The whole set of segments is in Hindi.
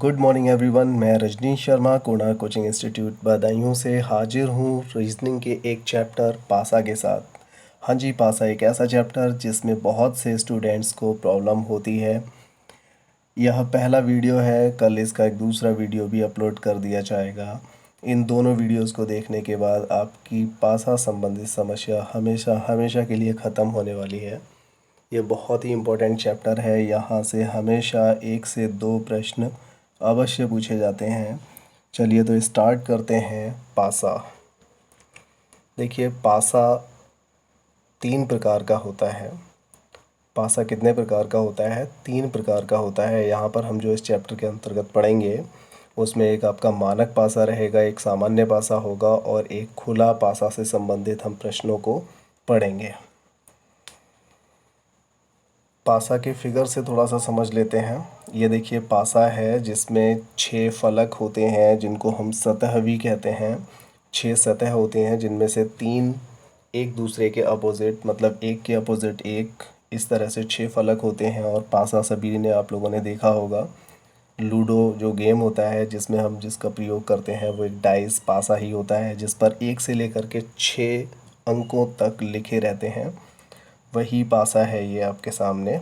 Good morning everyone. मैं रजनीश शर्मा कोणार्क कोचिंग इंस्टीट्यूट बदायूं से हाजिर हूँ रीजनिंग के एक चैप्टर पासा के साथ। हाँ जी, पासा एक ऐसा चैप्टर जिसमें बहुत से स्टूडेंट्स को प्रॉब्लम होती है। यह पहला वीडियो है, कल इसका एक दूसरा वीडियो भी अपलोड कर दिया जाएगा। इन दोनों वीडियोस को देखने के बाद आपकी पासा संबंधित समस्या हमेशा हमेशा के लिए ख़त्म होने वाली है। ये बहुत ही इम्पोर्टेंट चैप्टर है। यहाँ से हमेशा 1 से 2 प्रश्न अवश्य पूछे जाते हैं। चलिए तो स्टार्ट करते हैं। पासा, देखिए पासा 3 प्रकार का होता है। पासा कितने प्रकार का होता है? 3 प्रकार का होता है। यहाँ पर हम जो इस चैप्टर के अंतर्गत पढ़ेंगे उसमें एक आपका मानक पासा रहेगा, एक सामान्य पासा होगा और एक खुला पासा से संबंधित हम प्रश्नों को पढ़ेंगे। पासा के फिगर से थोड़ा सा समझ लेते हैं। ये देखिए पासा है जिसमें 6 फलक होते हैं जिनको हम सतह भी कहते हैं। 6 सतह होते हैं जिनमें से 3 एक दूसरे के अपोजिट, मतलब एक के अपोजिट एक, इस तरह से 6 फलक होते हैं। और पासा सभी ने आप लोगों ने देखा होगा। लूडो जो गेम होता है जिसमें हम जिसका प्रयोग करते हैं वो एक डाइस पासा ही होता है, जिस पर 1 से लेकर के 6 अंकों तक लिखे रहते हैं। वही पासा है ये आपके सामने।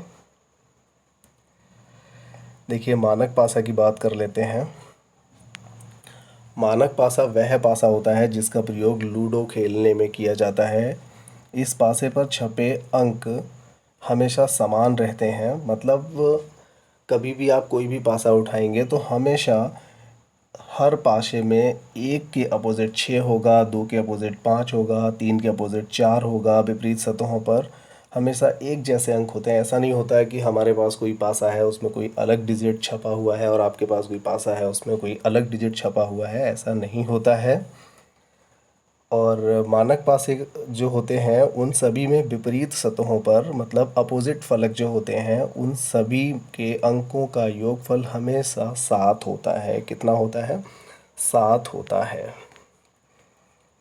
देखिए मानक पासा की बात कर लेते हैं। मानक पासा वह पासा होता है जिसका प्रयोग लूडो खेलने में किया जाता है। इस पासे पर छपे अंक हमेशा समान रहते हैं, मतलब कभी भी आप कोई भी पासा उठाएंगे तो हमेशा हर पासे में 1 के अपोजिट 6 होगा, 2 के अपोजिट 5 होगा, 3 के अपोजिट 4 होगा। विपरीत सतहों पर हमेशा एक जैसे अंक होते हैं। ऐसा नहीं होता है कि हमारे पास कोई पासा है उसमें कोई अलग डिजिट छपा हुआ है और आपके पास कोई पासा है उसमें कोई अलग डिजिट छपा हुआ है, ऐसा नहीं होता है। और मानक पासे जो होते हैं उन सभी में विपरीत सतहों पर, मतलब अपोजिट फलक जो होते हैं, उन सभी के अंकों का योगफल हमेशा 7 होता है। कितना होता है? 7 होता है।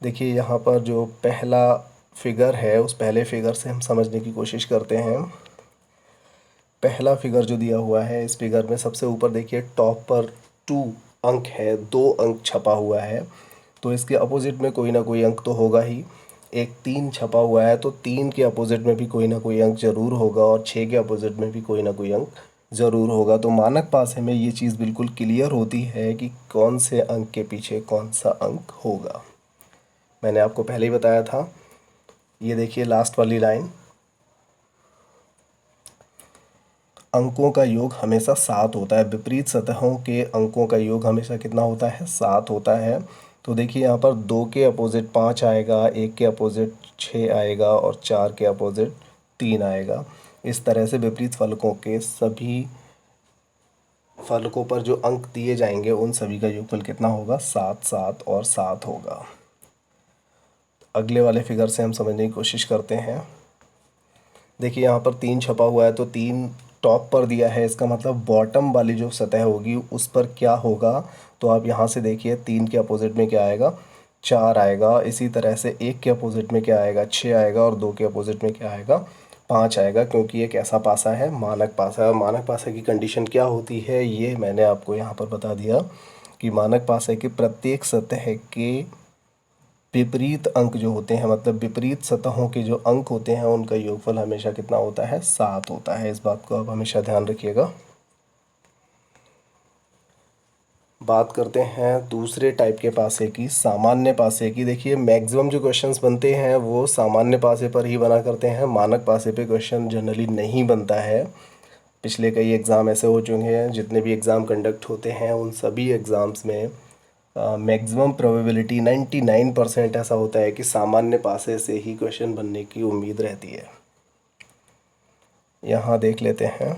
देखिए यहाँ पर जो पहला फिगर है उस पहले फिगर से हम समझने की कोशिश करते हैं। पहला फिगर जो दिया हुआ है, इस फिगर में सबसे ऊपर देखिए टॉप पर 2 अंक है, 2 अंक छपा हुआ है, तो इसके अपोजिट में कोई ना कोई अंक तो होगा ही। एक 3 छपा हुआ है तो 3 के अपोजिट में भी कोई ना कोई अंक ज़रूर होगा और 6 के अपोजिट में भी कोई ना कोई अंक ज़रूर होगा। तो मानक पासे में ये चीज़ बिल्कुल क्लियर होती है कि कौन से अंक के पीछे कौन सा अंक होगा। मैंने आपको पहले ही बताया था। ये देखिए लास्ट वाली लाइन, अंकों का योग हमेशा 7 होता है। विपरीत सतहों के अंकों का योग हमेशा कितना होता है? 7 होता है। तो देखिए यहाँ पर 2 के अपोजिट 5 आएगा, 1 के अपोजिट 6 आएगा और 4 के अपोजिट 3 आएगा। इस तरह से विपरीत फलकों के सभी फलकों पर जो अंक दिए जाएंगे उन सभी का योगफल कितना होगा? 7, 7 और 7 होगा। अगले वाले फिगर से हम समझने की कोशिश करते हैं। देखिए यहाँ पर 3 छपा हुआ है तो 3 टॉप पर दिया है, इसका मतलब बॉटम वाली जो सतह होगी उस पर क्या होगा? तो आप यहाँ से देखिए 3 के अपोजिट में क्या आएगा? 4 आएगा। इसी तरह से 1 के अपोजिट में क्या आएगा? 6 आएगा और 2 के अपोजिट में क्या आएगा? 5 आएगा, क्योंकि एक ऐसा पासा है मानक पासा। मानक पासा की कंडीशन क्या होती है ये मैंने आपको यहाँ पर बता दिया कि मानक पासा के प्रत्येक सतह के विपरीत अंक जो होते हैं, मतलब विपरीत सतहों के जो अंक होते हैं उनका योगफल हमेशा कितना होता है? 7 होता है। इस बात को आप हमेशा ध्यान रखिएगा। बात करते हैं दूसरे टाइप के पासे की, सामान्य पासे की। देखिए मैक्सिमम जो क्वेश्चंस बनते हैं वो सामान्य पासे पर ही बना करते हैं, मानक पासे पे क्वेश्चन जनरली नहीं बनता है। पिछले कई एग्ज़ाम ऐसे हो चुके हैं, जितने भी एग्ज़ाम कंडक्ट होते हैं उन सभी एग्ज़ाम्स में मैक्सिमम प्रोबेबिलिटी 99% ऐसा होता है कि सामान्य पासे से ही क्वेश्चन बनने की उम्मीद रहती है। यहाँ देख लेते हैं।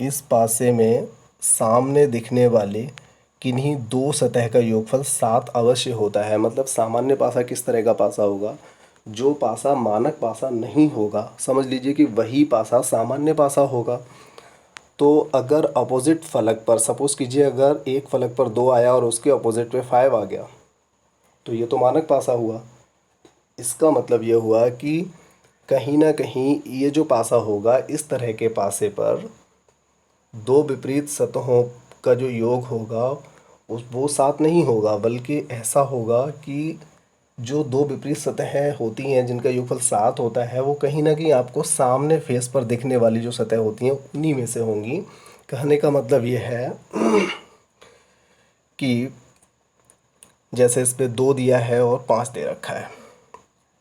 इस पासे में सामने दिखने वाले किन्हीं 2 सतह का योगफल 7 अवश्य होता है। मतलब सामान्य पासा किस तरह का पासा होगा? जो पासा मानक पासा नहीं होगा, समझ लीजिए कि वही पासा सामान्य पासा होगा। तो अगर अपोजिट फलक पर, सपोज़ कीजिए अगर एक फलक पर 2 आया और उसके अपोजिट पे 5 आ गया, तो ये तो मानक पासा हुआ। इसका मतलब ये हुआ कि कहीं ना कहीं ये जो पासा होगा, इस तरह के पासे पर दो विपरीत सतहों का जो योग होगा वो 7 नहीं होगा, बल्कि ऐसा होगा कि जो दो विपरीत सतहें होती हैं जिनका योगफल 7 होता है, वो कहीं ना कहीं आपको सामने फेस पर दिखने वाली जो सतह होती हैं उन्हीं में से होंगी। कहने का मतलब ये है कि जैसे इस पे 2 दिया है और 5 दे रखा है,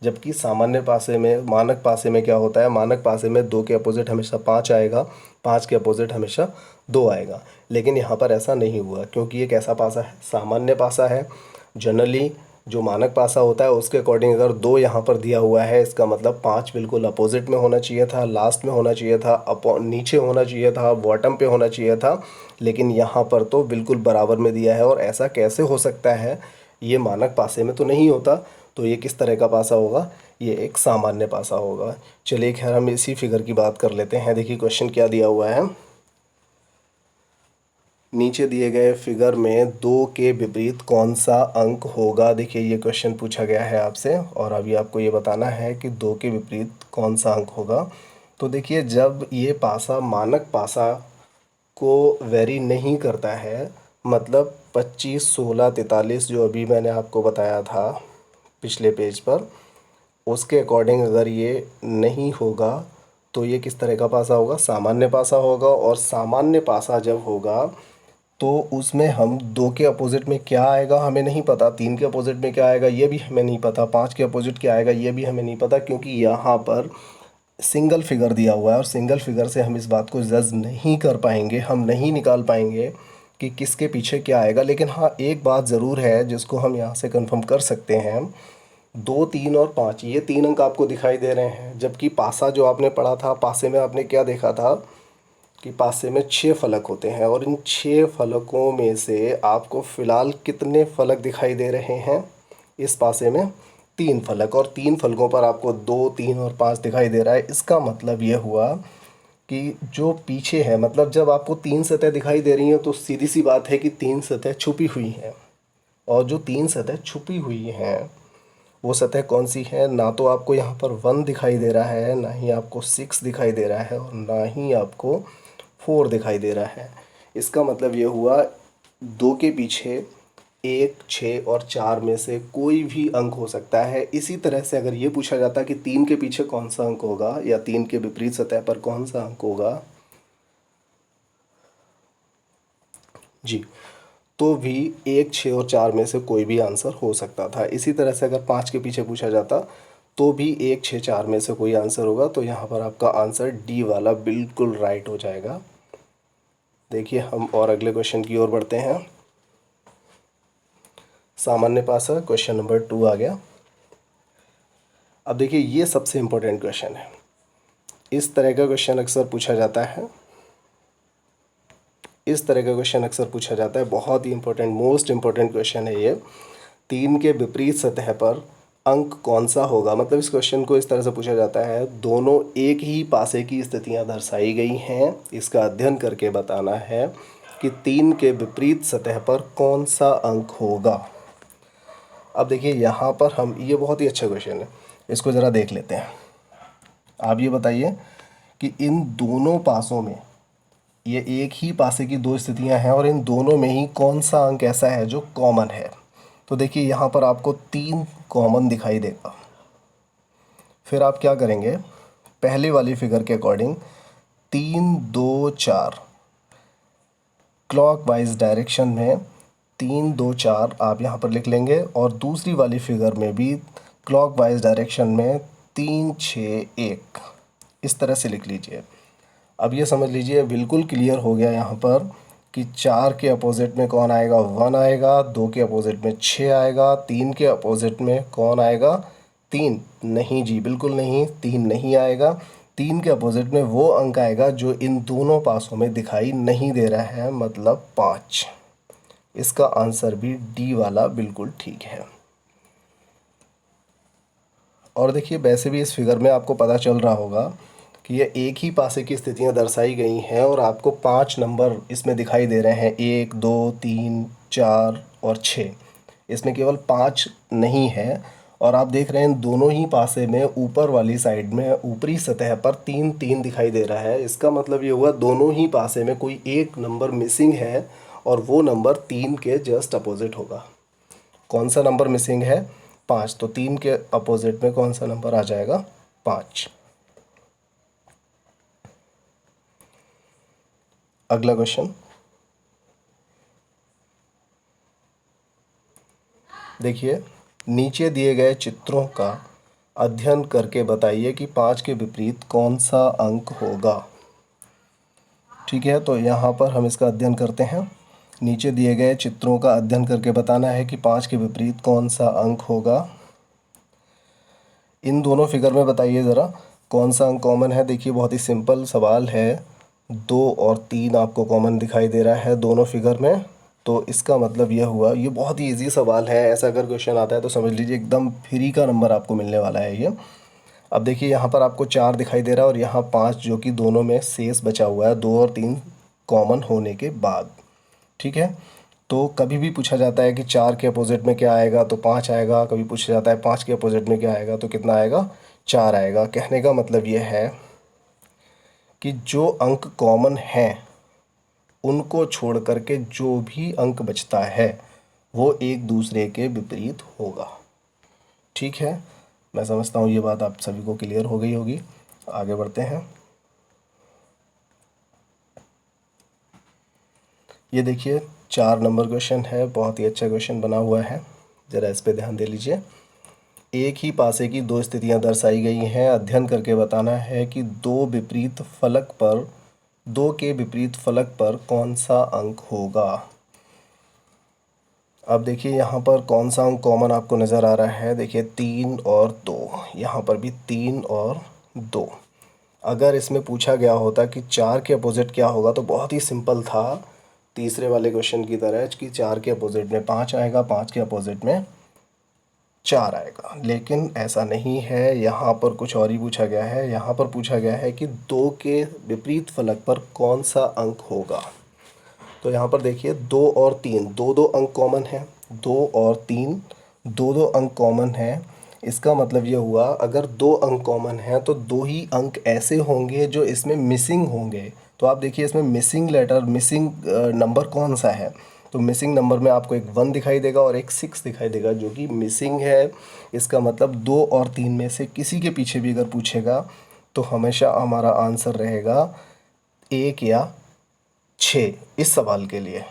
जबकि सामान्य पासे में, मानक पासे में क्या होता है, मानक पासे में 2 के अपोजिट हमेशा 5 आएगा, 5 के अपोजिट हमेशा 2 आएगा। लेकिन यहाँ पर ऐसा नहीं हुआ, क्योंकि ये कैसा पासा है, सामान्य पासा है। जनरली जो मानक पासा होता है उसके अकॉर्डिंग अगर 2 यहाँ पर दिया हुआ है, इसका मतलब 5 बिल्कुल अपोजिट में होना चाहिए था, लास्ट में होना चाहिए था, नीचे होना चाहिए था, बॉटम पे होना चाहिए था। लेकिन यहाँ पर तो बिल्कुल बराबर में दिया है, और ऐसा कैसे हो सकता है, ये मानक पासे में तो नहीं होता। तो ये किस तरह का पासा होगा, ये एक सामान्य पासा होगा। चलिए खैर हम इसी फिगर की बात कर लेते हैं। देखिए क्वेश्चन क्या दिया हुआ है, नीचे दिए गए फिगर में 2 के विपरीत कौन सा अंक होगा। देखिए ये क्वेश्चन पूछा गया है आपसे, और अभी आपको ये बताना है कि 2 के विपरीत कौन सा अंक होगा। तो देखिए जब ये पासा मानक पासा को वेरी नहीं करता है, मतलब 25, 16, 43 जो अभी मैंने आपको बताया था पिछले पेज पर, उसके अकॉर्डिंग अगर ये नहीं होगा तो ये किस तरह का पासा होगा, सामान्य पासा होगा। और सामान्य पासा जब होगा तो उसमें हम 2 के अपोजिट में क्या आएगा हमें नहीं पता, 3 के अपोजिट में क्या आएगा ये भी हमें नहीं पता, 5 के अपोजिट क्या आएगा ये भी हमें नहीं पता, क्योंकि यहाँ पर सिंगल फिगर दिया हुआ है और सिंगल फिगर से हम इस बात को जज नहीं कर पाएंगे, हम नहीं निकाल पाएंगे कि किसके पीछे क्या आएगा। लेकिन हाँ एक बात ज़रूर है जिसको हम यहाँ से कंफर्म कर सकते हैं, 2, 3 और 5 ये 3 अंक आपको दिखाई दे रहे हैं। जबकि पासा जो आपने पढ़ा था, पासे में आपने क्या देखा था कि पासे में 6 फलक होते हैं, और इन 6 फलकों में से आपको फ़िलहाल कितने फलक दिखाई दे रहे हैं, इस पासे में 3 फलक, और 3 फलकों पर आपको 2, 3 और 5 दिखाई दे रहा है। इसका मतलब ये हुआ कि जो पीछे है, मतलब जब आपको 3 सतह दिखाई दे रही हैं तो सीधी सी बात है कि 3 सतह छुपी हुई हैं, और जो 3 सतह छुपी हुई हैं वो सतह कौन सी है, ना तो आपको यहाँ पर 1 दिखाई दे रहा है, ना ही आपको 6 दिखाई दे रहा है, और ना ही आपको 4 दिखाई दे रहा है। इसका मतलब ये हुआ 2 के पीछे 1, 6 और 4 में से कोई भी अंक हो सकता है। इसी तरह से अगर ये पूछा जाता कि 3 के पीछे कौन सा अंक होगा, या 3 के विपरीत सतह पर कौन सा अंक होगा जी, तो भी 1, 6 और 4 में से कोई भी आंसर हो सकता था। इसी तरह से अगर 5 के पीछे पूछा जाता तो भी 1, 6, 4 में से कोई आंसर होगा। तो यहाँ पर आपका आंसर डी वाला बिल्कुल राइट हो जाएगा। देखिए हम और अगले क्वेश्चन की ओर बढ़ते हैं। सामान्य पासा क्वेश्चन नंबर 2 आ गया। अब देखिए ये सबसे इम्पोर्टेंट क्वेश्चन है, इस तरह का क्वेश्चन अक्सर पूछा जाता है, इस तरह का क्वेश्चन अक्सर पूछा जाता है, बहुत ही इंपॉर्टेंट, मोस्ट इम्पॉर्टेंट क्वेश्चन है ये। 3 के विपरीत सतह पर अंक कौन सा होगा। मतलब इस क्वेश्चन को इस तरह से पूछा जाता है, दोनों एक ही पासे की स्थितियां दर्शाई गई हैं, इसका अध्ययन करके बताना है कि 3 के विपरीत सतह पर कौन सा अंक होगा। अब देखिए यहाँ पर हम, ये बहुत ही अच्छा क्वेश्चन है, इसको ज़रा देख लेते हैं। आप ये बताइए कि इन दोनों पासों में, ये एक ही पासे की 2 स्थितियां हैं, और इन दोनों में ही कौन सा अंक ऐसा है जो कॉमन है। तो देखिए यहाँ पर आपको 3 कॉमन दिखाई देगा। फिर आप क्या करेंगे, पहले वाली फिगर के अकॉर्डिंग 3, 2, 4 क्लॉकवाइज डायरेक्शन में 3, 2, 4 आप यहाँ पर लिख लेंगे, और दूसरी वाली फिगर में भी क्लॉकवाइज डायरेक्शन में 3, 6, 1 इस तरह से लिख लीजिए। अब ये समझ लीजिए बिल्कुल क्लियर हो गया यहाँ पर कि 4 के अपोजिट में कौन आएगा, 1 आएगा, 2 के अपोजिट में 6 आएगा, 3 के अपोजिट में कौन आएगा, 3 नहीं जी, बिल्कुल नहीं, 3 नहीं आएगा। 3 के अपोजिट में वो अंक आएगा जो इन दोनों पासों में दिखाई नहीं दे रहा है, मतलब 5। इसका आंसर भी डी वाला बिल्कुल ठीक है। और देखिए वैसे भी इस फिगर में आपको पता चल रहा होगा कि ये एक ही पासे की स्थितियां दर्शाई गई हैं, और आपको 5 नंबर इसमें दिखाई दे रहे हैं, 1, 2, 3, 4 और 6। इसमें केवल 5 नहीं है, और आप देख रहे हैं दोनों ही पासे में ऊपर वाली साइड में ऊपरी सतह पर 3 3 दिखाई दे रहा है। इसका मतलब ये हुआ दोनों ही पासे में कोई एक नंबर मिसिंग है और वो नंबर 3 के जस्ट अपोजिट होगा। कौन सा नंबर मिसिंग है? 5। तो 3 के अपोजिट में कौन सा नंबर आ जाएगा? 5। अगला क्वेश्चन देखिए, नीचे दिए गए चित्रों का अध्ययन करके बताइए कि 5 के विपरीत कौन सा अंक होगा। ठीक है, तो यहाँ पर हम इसका अध्ययन करते हैं। नीचे दिए गए चित्रों का अध्ययन करके बताना है कि 5 के विपरीत कौन सा अंक होगा। इन दोनों फिगर में बताइए ज़रा कौन सा अंक कॉमन है। देखिए बहुत ही सिंपल सवाल है, 2 और 3 आपको कॉमन दिखाई दे रहा है दोनों फिगर में। तो इसका मतलब यह हुआ, ये बहुत ही इजी सवाल है। ऐसा अगर क्वेश्चन आता है तो समझ लीजिए एकदम फ्री का नंबर आपको मिलने वाला है ये। अब देखिए यहाँ पर आपको 4 दिखाई दे रहा है और यहाँ 5, जो कि दोनों में शेष बचा हुआ है 2 और 3 कॉमन होने के बाद। ठीक है, तो कभी भी पूछा जाता है कि 4 के अपोजिट में क्या आएगा तो 5 आएगा, कभी पूछा जाता है 5 के अपोजिट में क्या आएगा तो कितना आएगा? 4 आएगा। कहने का मतलब ये है कि जो अंक कॉमन हैं उनको छोड़ करके जो भी अंक बचता है वो एक दूसरे के विपरीत होगा। ठीक है, मैं समझता हूँ ये बात आप सभी को क्लियर हो गई होगी। आगे बढ़ते हैं। ये देखिए 4 नंबर क्वेश्चन है, बहुत ही अच्छा क्वेश्चन बना हुआ है, ज़रा इस पे ध्यान दे लीजिए। एक ही पासे की 2 स्थितियां दर्शाई गई हैं। अध्ययन करके बताना है कि 2 के विपरीत फलक पर कौन सा अंक होगा। अब देखिए यहाँ पर कौन सा अंक कॉमन आपको नज़र आ रहा है। देखिए 3 और 2, यहाँ पर भी 3 और 2। अगर इसमें पूछा गया होता कि 4 के अपोजिट क्या होगा तो बहुत ही सिंपल था, तीसरे वाले क्वेश्चन की तरह, कि 4 के अपोजिट में 5 आएगा, 5 के अपोजिट में 4 आएगा। लेकिन ऐसा नहीं है, यहाँ पर कुछ और ही पूछा गया है। यहाँ पर पूछा गया है कि 2 के विपरीत फलक पर कौन सा अंक होगा। तो यहाँ पर देखिए 2 और 3, दो दो अंक कॉमन है। 2 और 3 दो दो अंक कॉमन है। इसका मतलब ये हुआ अगर 2 अंक कॉमन है तो 2 ही अंक ऐसे होंगे जो इसमें मिसिंग होंगे। तो आप देखिए इसमें मिसिंग नंबर कौन सा है। तो मिसिंग नंबर में आपको एक 1 दिखाई देगा और एक 6 दिखाई देगा जो कि मिसिंग है। इसका मतलब 2 और 3 में से किसी के पीछे भी अगर पूछेगा तो हमेशा हमारा आंसर रहेगा 1 या 6 इस सवाल के लिए।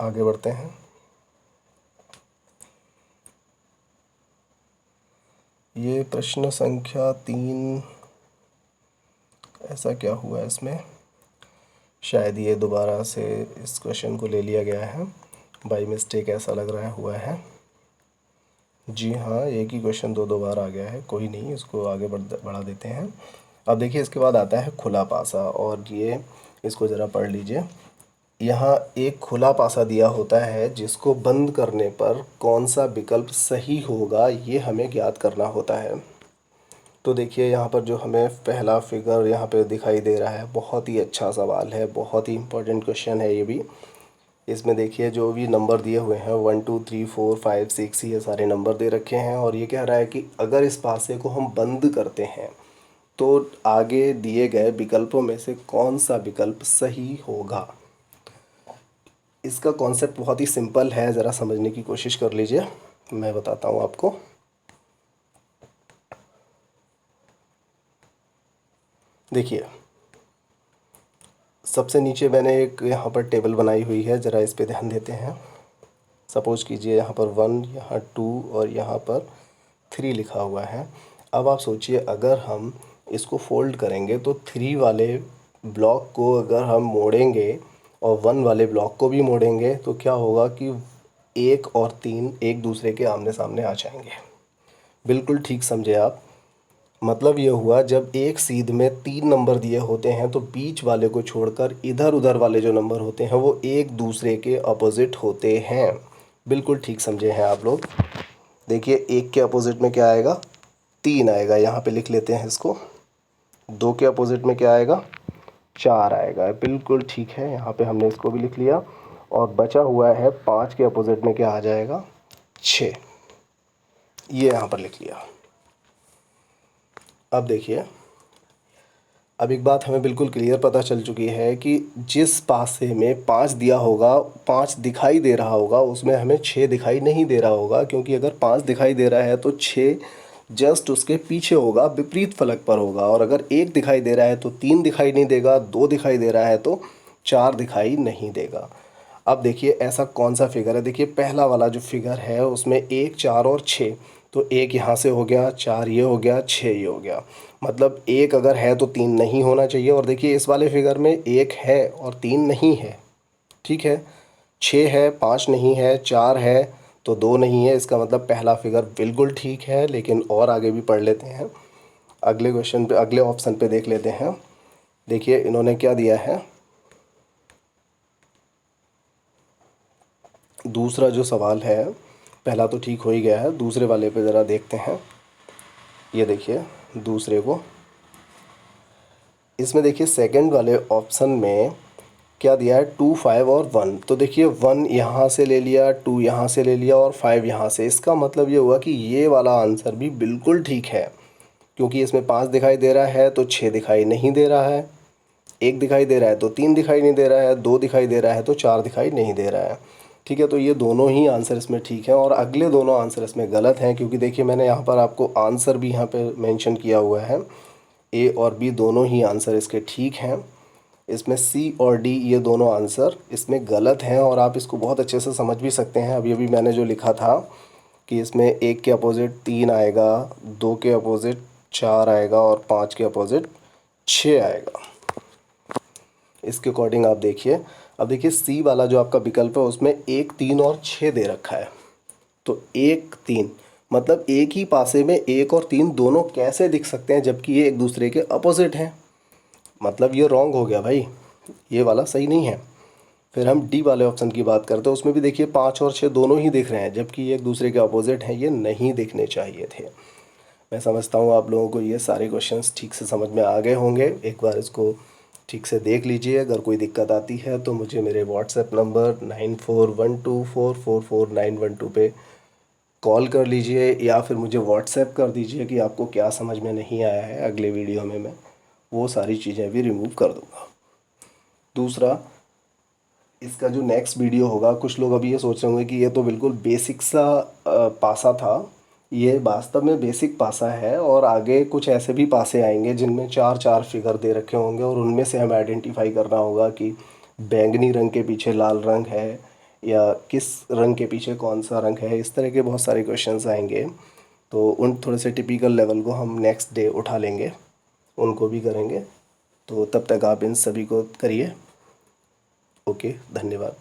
आगे बढ़ते हैं। ये प्रश्न संख्या 3, ऐसा क्या हुआ है इसमें, शायद ये दोबारा से इस क्वेश्चन को ले लिया गया है बाई मिस्टेक, ऐसा लग रहा है हुआ है। जी हाँ, एक ही क्वेश्चन दो बार आ गया है, कोई नहीं, इसको आगे बढ़ा देते हैं। अब देखिए इसके बाद आता है खुला पासा, और ये इसको ज़रा पढ़ लीजिए। यहाँ एक खुला पासा दिया होता है जिसको बंद करने पर कौन सा विकल्प सही होगा ये हमें ज्ञात करना होता है। तो देखिए यहाँ पर जो हमें पहला फिगर यहाँ पे दिखाई दे रहा है, बहुत ही अच्छा सवाल है, बहुत ही इम्पोर्टेंट क्वेश्चन है ये भी। इसमें देखिए जो भी नंबर दिए हुए हैं 1 2 3 4 5 6, ये सारे नंबर दे रखे हैं और ये कह रहा है कि अगर इस पासे को हम बंद करते हैं तो आगे दिए गए विकल्पों में से कौन सा विकल्प सही होगा। इसका कॉन्सेप्ट बहुत ही सिंपल है, ज़रा समझने की कोशिश कर लीजिए, मैं बताता हूँ आपको। देखिए सबसे नीचे मैंने एक यहाँ पर टेबल बनाई हुई है, ज़रा इस पे ध्यान देते हैं। सपोज़ कीजिए यहाँ पर 1, यहाँ 2 और यहाँ पर 3 लिखा हुआ है। अब आप सोचिए अगर हम इसको फोल्ड करेंगे तो 3 वाले ब्लॉक को अगर हम मोड़ेंगे और 1 वाले ब्लॉक को भी मोड़ेंगे तो क्या होगा कि 1 और 3 एक दूसरे के आमने सामने आ जाएंगे। बिल्कुल ठीक समझे आप। मतलब ये हुआ जब एक सीध में 3 नंबर दिए होते हैं तो बीच वाले को छोड़कर इधर उधर वाले जो नंबर होते हैं वो एक दूसरे के अपोजिट होते हैं। बिल्कुल ठीक समझे हैं आप लोग। देखिए 1 के अपोजिट में क्या आएगा, 3 आएगा, यहाँ पे लिख लेते हैं इसको। 2 के अपोजिट में क्या आएगा, 4 आएगा। बिल्कुल ठीक है, यहाँ पे हमने इसको भी लिख लिया। और बचा हुआ है 5 के अपोजिट में क्या आ जाएगा, 6, ये यहाँ पर लिख लिया। अब देखिए, अब एक बात हमें बिल्कुल क्लियर पता चल चुकी है कि जिस पासे में 5 दिया होगा, 5 दिखाई दे रहा होगा, उसमें हमें 6 दिखाई नहीं दे रहा होगा, क्योंकि अगर 5 दिखाई दे रहा है तो 6 जस्ट उसके पीछे होगा, विपरीत फलक पर होगा। और अगर 1 दिखाई दे रहा है तो 3 दिखाई नहीं देगा, 2 दिखाई दे रहा है तो 4 दिखाई नहीं देगा। अब देखिए ऐसा कौन सा फिगर है, देखिए पहला वाला जो फिगर है उसमें 1, 4 और 6, तो 1 यहाँ से हो गया, 4 ये हो गया, 6 ये हो गया। मतलब 1 अगर है तो 3 नहीं होना चाहिए। और देखिए इस वाले फिगर में 1 है और 3 नहीं है, ठीक है। 6 है, 5 नहीं है, 4 है तो 2 नहीं है। इसका मतलब पहला फिगर बिल्कुल ठीक है। लेकिन और आगे भी पढ़ लेते हैं, अगले क्वेश्चन पे, अगले ऑप्शन पे देख लेते हैं। देखिए इन्होंने क्या दिया है, दूसरा जो सवाल है, पहला तो ठीक हो ही गया है, दूसरे वाले पे ज़रा देखते हैं। ये देखिए दूसरे को, इसमें देखिए सेकंड वाले ऑप्शन में क्या दिया है, 2, 5 और 1। तो देखिए 1 यहाँ से ले लिया, 2 यहाँ से ले लिया और 5 यहाँ से। इसका मतलब ये हुआ कि ये वाला आंसर भी बिल्कुल ठीक है, क्योंकि इसमें 5 दिखाई दे रहा है तो 6 दिखाई नहीं दे रहा है, 1 दिखाई दे रहा है तो 3 दिखाई नहीं दे रहा है, 2 दिखाई दे रहा है तो 4 दिखाई नहीं दे रहा है। ठीक है, तो ये दोनों ही आंसर इसमें ठीक हैं और अगले दोनों आंसर इसमें गलत हैं, क्योंकि देखिए मैंने यहाँ पर आपको आंसर भी यहाँ पे मेंशन किया हुआ है। ए और बी दोनों ही आंसर इसके ठीक हैं। इसमें सी और डी ये दोनों आंसर इसमें गलत हैं, और आप इसको बहुत अच्छे से समझ भी सकते हैं। अभी अभी मैंने जो लिखा था कि इसमें 1 के अपोजिट 3 आएगा, 2 के अपोजिट 4 आएगा और 5 के अपोजिट 6 आएगा। इसके अकॉर्डिंग आप देखिए, अब देखिए सी वाला जो आपका विकल्प है उसमें 1, 3 और 6 दे रखा है। तो 1, 3 मतलब एक ही पासे में 1 और 3 दोनों कैसे दिख सकते हैं, जबकि ये एक दूसरे के अपोजिट हैं। मतलब ये रॉन्ग हो गया भाई, ये वाला सही नहीं है। फिर हम डी वाले ऑप्शन की बात करते हैं, उसमें भी देखिए 5 और 6 दोनों ही दिख रहे हैं, जबकि ये एक दूसरे के अपोजिट हैं, ये नहीं दिखने चाहिए थे। मैं समझता हूँ आप लोगों को ये सारे क्वेश्चंस ठीक से समझ में आ गए होंगे। एक बार इसको ठीक से देख लीजिए। अगर कोई दिक्कत आती है तो मुझे मेरे व्हाट्सएप नंबर 9412444912 पे कॉल कर लीजिए, या फिर मुझे व्हाट्सएप कर दीजिए कि आपको क्या समझ में नहीं आया है। अगले वीडियो में मैं वो सारी चीज़ें भी रिमूव कर दूँगा। दूसरा, इसका जो नेक्स्ट वीडियो होगा, कुछ लोग अभी ये सोच रहे होंगे कि ये तो बिल्कुल बेसिक सा पासा था। ये वास्तव में बेसिक पासा है, और आगे कुछ ऐसे भी पासे आएंगे जिनमें 4-4 फिगर दे रखे होंगे, और उनमें से हमें आइडेंटिफाई करना होगा कि बैंगनी रंग के पीछे लाल रंग है या किस रंग के पीछे कौन सा रंग है। इस तरह के बहुत सारे क्वेश्चंस आएंगे, तो उन थोड़े से टिपिकल लेवल को हम नेक्स्ट डे उठा लेंगे, उनको भी करेंगे। तो तब तक आप इन सभी को करिए। ओके, धन्यवाद।